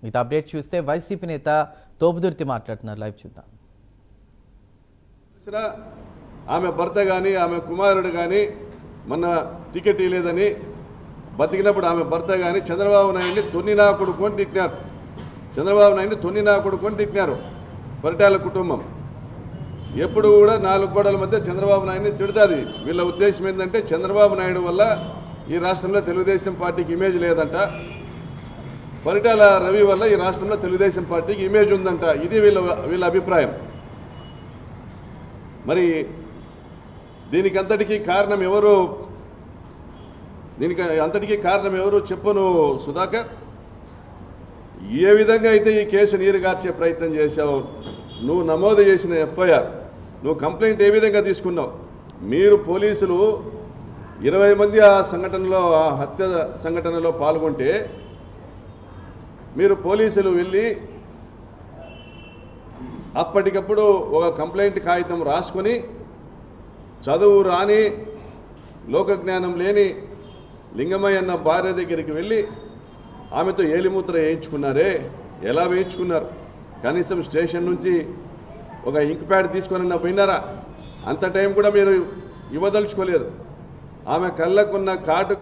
మిగతా అప్డేట్ చూస్తే వైసీపీ నేత తోపుదుర్తి మాట్లాడుతున్నారు. లైవ్ చూద్దాం. ఆమె భర్త కానీ ఆమె కుమారుడు కానీ మొన్న టికెట్ ఇవ్వలేదని బతికినప్పుడు ఆమె భర్త కానీ చంద్రబాబు నాయుడిని తొన్నినా కొడుకొని తిట్టినారు. చంద్రబాబు నాయుడిని తొన్నినా కొడుకొని తిట్టినారు పరిటాల కుటుంబం. ఎప్పుడు కూడా 4 గోడల మధ్య చంద్రబాబు నాయుడిని తిడుతుంది. వీళ్ళ ఉద్దేశం ఏంటంటే చంద్రబాబు నాయుడు వల్ల ఈ రాష్ట్రంలో తెలుగుదేశం పార్టీకి ఇమేజ్ లేదంట, పరిటాల రవి వల్ల ఈ రాష్ట్రంలో తెలుగుదేశం పార్టీకి ఇమేజ్ ఉందంట. ఇది వీళ్ళ అభిప్రాయం. మరి దీనికి అంతటికీ కారణం ఎవరు చెప్పను సుధాకర్. ఏ విధంగా అయితే ఈ కేసు నీరుగార్చే ప్రయత్నం చేశావు, నువ్వు నమోదు చేసిన ఎఫ్ఐఆర్, నువ్వు కంప్లైంట్ ఏ విధంగా తీసుకున్నావు? మీరు పోలీసులు 20 మంది ఆ సంఘటనలో, ఆ హత్య సంఘటనలో పాల్గొంటే మీరు పోలీసులు వెళ్ళి అప్పటికప్పుడు ఒక కంప్లైంట్ కాగితం రాసుకొని చదువు రాని లోకజ్ఞానం లేని లింగమయ్య అన్న భార్య దగ్గరికి వెళ్ళి ఆమెతో ఏలిమూత్ర వేయించుకున్నారే. ఎలా వేయించుకున్నారు? కనీసం స్టేషన్ నుంచి ఒక ఇంక్ ప్యాడ్ తీసుకొని పోయినారా? అంత టైం కూడా మీరు ఇవ్వదలుచుకోలేదు. ఆమె కళ్ళకున్న కాటు